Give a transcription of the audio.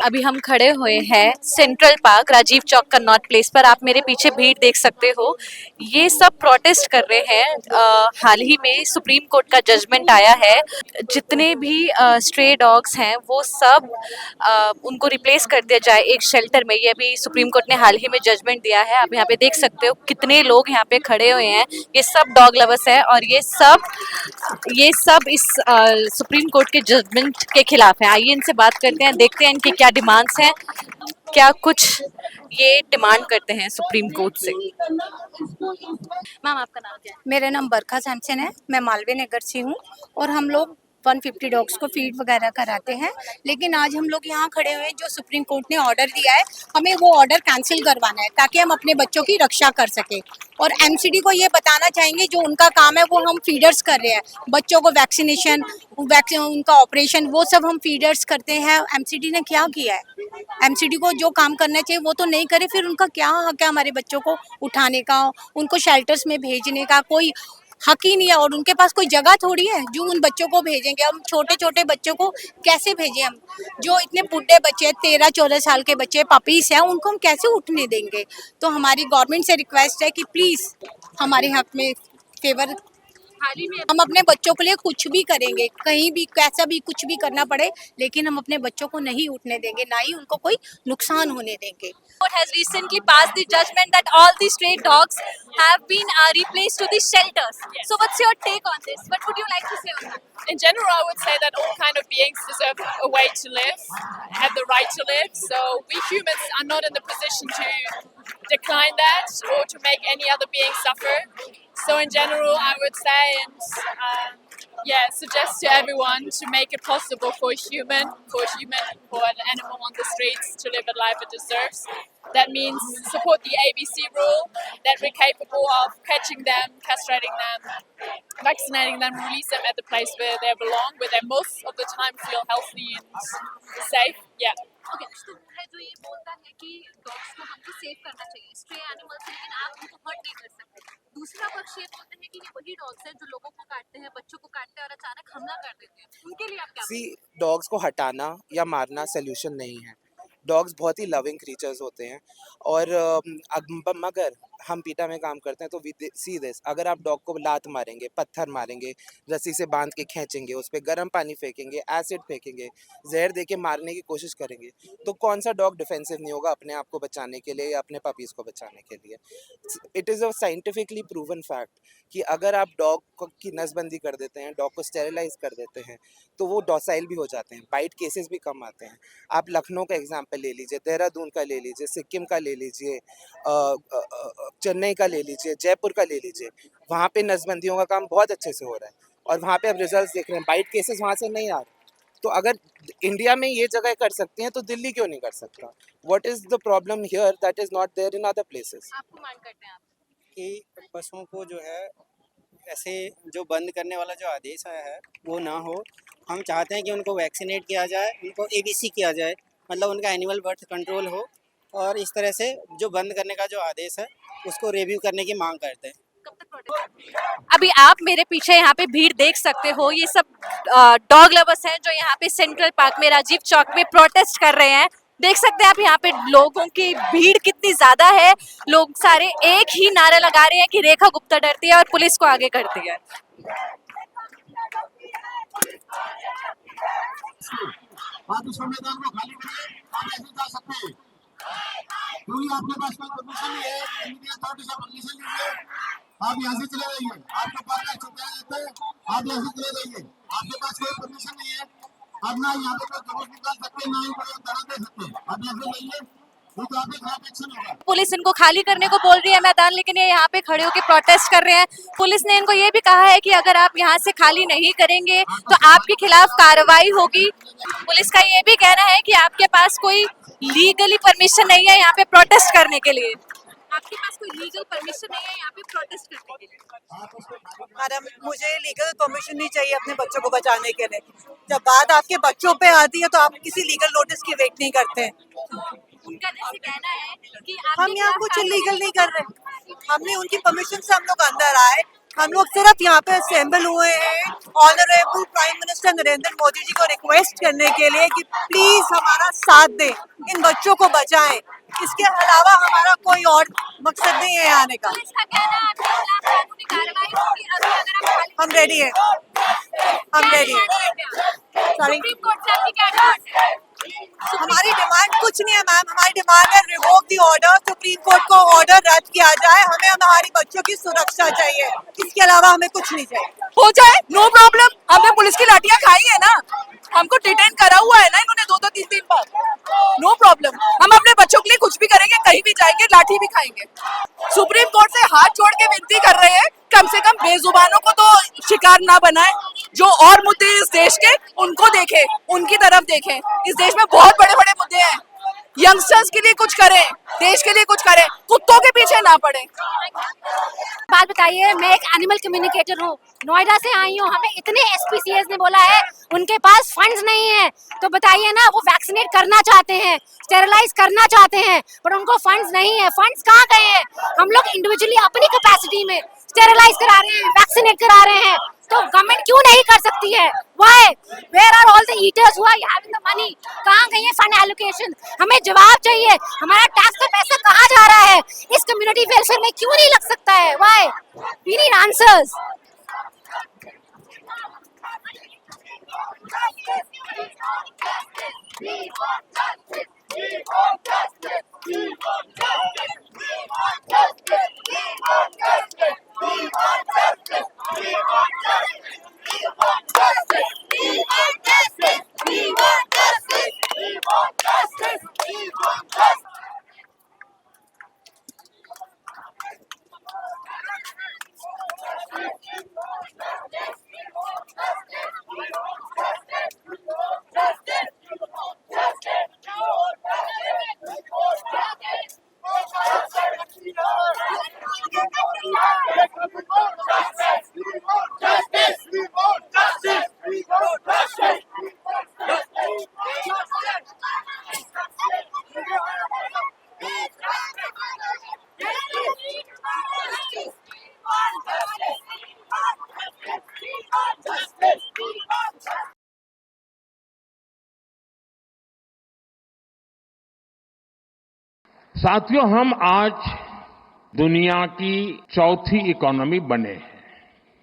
अभी हम खड़े हुए हैं central park Rajiv Chowk Connaught place पर। आप मेरे पीछे भीड़ देख सकते हो। ये सब प्रोटेस्ट कर रहे हैं। हाल ही में सुप्रीम कोर्ट का जजमेंट आया है। जितने भी स्ट्रे डॉग्स हैं वो सब उनको रिप्लेस कर दिया जाए एक शेल्टर में। ये अभी सुप्रीम कोर्ट ने हाल ही में जजमेंट दिया है। आप यहाँ पे देख सकते हो कितने लोग यहाँ पे खड़े हुए हैं। ये सब डॉग लवर्स हैं और ये सब इस सुप्रीम कोर्ट के जजमेंट के खिलाफ है। आइए इनसे बात करते हैं, देखते हैं इनकी क्या डिमांड्स हैं, क्या कुछ ये डिमांड करते हैं सुप्रीम कोर्ट से। मैम आपका नाम क्या है? मेरा नाम बरखा सैमसन है। मैं मालवीय नगर से हूँ और हम लोग 150 डॉग्स को फीड वगैरह कराते हैं। लेकिन आज हम लोग यहाँ खड़े हुए हैं, जो सुप्रीम कोर्ट ने ऑर्डर दिया है हमें वो ऑर्डर कैंसिल करवाना है ताकि हम अपने बच्चों की रक्षा कर सके। और एमसीडी को ये बताना चाहेंगे जो उनका काम है वो हम फीडर्स कर रहे हैं। बच्चों को वैक्सीनेशन, उनका ऑपरेशन वो सब हम फीडर्स करते हैं। एमसीडी ने क्या किया है? एमसीडी को जो काम करना चाहिए वो तो नहीं करे, फिर उनका क्या हक है हमारे बच्चों को उठाने का, उनको शेल्टर्स में भेजने का? कोई हक ही नहीं है और उनके पास कोई जगह थोड़ी है जो उन बच्चों को भेजेंगे। हम छोटे छोटे बच्चों को कैसे भेजें? हम जो इतने बुढ़े बच्चे 13-14 साल के बच्चे पपीस हैं उनको हम कैसे उठने देंगे? तो हमारी गवर्नमेंट से रिक्वेस्ट है कि प्लीज़ हमारे हक में फेवर, हाल ही में हम अपने बच्चों के लिए कुछ भी करेंगे, कहीं भी कैसा भी कुछ भी करना पड़े, लेकिन हम अपने बच्चों को नहीं उठने देंगे, ना ही उनको कोई नुकसान होने देंगे। court has recently passed the judgment that all the stray dogs have been replaced to the shelters. So what's your take on this? What would you like to say on that? In general, I would say that all kind of beings deserve a way to live, have the right to live. So we humans are not in the position to decline that or to make any other being suffer. So in general, I would say and suggest to everyone to make it possible for an animal on the streets to live a life it deserves. That means support the ABC rule, that we're capable of catching them, castrating them, vaccinating them, release them at the place where they belong, where they most of the time feel healthy and safe. Yeah. Okay, तो है जो ये बोलता है कि dogs को हमको save करना चाहिए, स्ट्रे एनिमल्स, लेकिन आप उनको हर्ट नहीं कर सकते। दूसरा पक्ष ये बोलते हैं कि ये वही डॉग्स हैं जो लोगों को काटते हैं, बच्चों को काटते हैं और अचानक हमला कर देते हैं। उनके लिए आप क्या सी डॉग्स को हटाना या मारना सोल्यूशन नहीं है। डॉग्स बहुत ही लविंग क्रीचर्स होते हैं और मगर हम पीटा में काम करते हैं तो वी सी दिस, अगर आप डॉग को लात मारेंगे, पत्थर मारेंगे, रस्सी से बांध के खींचेंगे, उस पर गर्म पानी फेंकेंगे, एसिड फेंकेंगे, जहर दे के मारने की कोशिश करेंगे, तो कौन सा डॉग डिफेंसिव नहीं होगा अपने आप को बचाने के लिए या अपने पपीज़ को बचाने के लिए। It is a scientifically proven fact कि अगर आप डॉग की नसबंदी कर देते हैं, डॉग को स्टेरिलाइज कर देते हैं, तो वो डॉसाइल भी हो जाते हैं, बाइट केसेस भी कम आते हैं। आप लखनऊ का एग्जाम्पल ले लीजिए, देहरादून का ले लीजिए, सिक्किम का ले लीजिए, चेन्नई का ले लीजिए, जयपुर का ले लीजिए, वहाँ पे नसबंदियों का काम बहुत अच्छे से हो रहा है और वहाँ पे आप रिजल्ट देख रहे हैं, बाइट केसेस वहाँ से नहीं आ रहे। तो अगर इंडिया में ये जगह कर सकते हैं तो दिल्ली क्यों नहीं कर सकता? What is the problem here that is not there in other places? आपको मांग करते हैं आप? कि पशुओं को जो है ऐसे जो बंद करने वाला जो आदेश आया है वो ना हो। हम चाहते हैं कि उनको वैक्सीनेट किया जाए, उनको एबीसी किया जाए, मतलब उनका एनिमल बर्थ कंट्रोल हो, और इस तरह से जो बंद करने का जो आदेश है उसको रिव्यू करने की मांग करते हैं। कब तक प्रोटेस्ट? अभी आप मेरे पीछे यहाँ पे भीड़ देख सकते हो। ये सब डॉग लवर्स हैं जो यहाँ पे सेंट्रल पार्क में राजीव चौक में प्रोटेस्ट कर रहे हैं। देख सकते हैं आप यहाँ पे लोगों की भीड़ कितनी ज्यादा है। लोग सारे एक ही नारा लगा रहे हैं कि रेखा गुप्ता डरती है और पुलिस को आगे करती है। आप इस मैदान को खाली करिए, आप ऐसे जा सकते हैं क्योंकि आपके पास कोई परमिशन नहीं है, इंडिया अथॉरिटी से परमिशन लीजिए, आप यहाँ से चले जाइए। आपके पास रहते हैं, आप यहाँ से चले जाइए, आपके पास कोई परमिशन नहीं है। आप ना यहाँ पे कोई जुलूस निकाल सकते, ना ही कोई धरना दे सकते, आप यहाँ से जाइए, वो तो आपके खिलाफ एक्शन होगा। पुलिस इनको खाली करने को बोल रही है मैदान, लेकिन ये यहाँ पे खड़े होकर प्रोटेस्ट कर रहे हैं। पुलिस ने इनको ये भी कहा है कि अगर आप यहाँ से खाली नहीं करेंगे तो आपके खिलाफ कार्रवाई होगी। पुलिस का ये भी कहना है कि आपके पास कोई लीगली परमिशन नहीं है यहाँ पे प्रोटेस्ट करने के लिए। आपके पास कोई लीगल परमिशन नहीं है यहाँ पे प्रोटेस्ट करने के लिए। मैडम, मुझे लीगल परमिशन नहीं चाहिए अपने बच्चों को बचाने के लिए। जब बात आपके बच्चों पे आती है तो आप किसी लीगल नोटिस की वेट नहीं करते हैं। उनका जैसे कहना है कि हम यहाँ कुछ इलीगल नहीं कर रहे, हमने उनकी परमिशन से हम लोग अंदर आए हम लोग सिर्फ यहाँ पे असेंबल हुए हैं honourable prime minister Narendra Modi ji को रिक्वेस्ट करने के लिए कि प्लीज हमारा साथ दें, इन बच्चों को बचाएं। इसके अलावा हमारा कोई और मकसद नहीं है आने का। हम रेडी है, हम रेडी है। सॉरी, हमारी डिमांड कुछ नहीं है मैम, हमारी डिमांड है रिवोक दी ऑर्डर, सुप्रीम कोर्ट को ऑर्डर रद्द किया जाए, हमें हमारी बच्चों की सुरक्षा चाहिए, इसके अलावा हमें कुछ नहीं चाहिए। हो जाए नो प्रॉब्लम, हमने पुलिस की लाठियां खाई है ना, हमको डिटेन करा हुआ है ना इन्होंने 2-2 3-3 बार, नो प्रॉब्लम। हम अपने बच्चों के लिए कुछ भी करेंगे, कहीं भी जाएंगे, लाठी भी खाएंगे। सुप्रीम कोर्ट से हाथ जोड़ के विनती कर रहे हैं, कम से कम बेजुबानों को तो शिकार ना बनाए, जो और मुद्दे इस देश के उनको देखें, उनकी तरफ देखें। इस देश में बहुत बड़े बड़े मुद्दे हैं, यंगस्टर्स के लिए कुछ करें, देश के लिए कुछ करें, कुत्तों के पीछे ना पड़े। बात बताइए, मैं एक एनिमल कम्युनिकेटर हूँ, नोएडा से आई हूँ, हमें इतने एसपीसीएस ने बोला है उनके पास फंड्स नहीं है, तो बताइए ना, वो वैक्सीनेट करना चाहते हैं, स्टेरलाइज करना चाहते हैं, पर उनको फंड्स नहीं है। फंड्स कहाँ गए हैं? हम लोग इंडिविजुअली अपनी कैपेसिटी में स्टेरलाइज करा रहे हैं, वैक्सीनेट करा रहे हैं, तो गवर्नमेंट क्यों नहीं कर सकती है? Why? Where are all the eaters who are having the money? कहाँ गई है फंड एलोकेशन? हमें जवाब चाहिए, हमारा टैक्स का पैसा कहाँ जा रहा है? इस कम्युनिटी वेलफेयर में क्यों नहीं लग सकता है? व्हाई? We need answers. साथियों, हम आज दुनिया की चौथी इकोनॉमी बने हैं।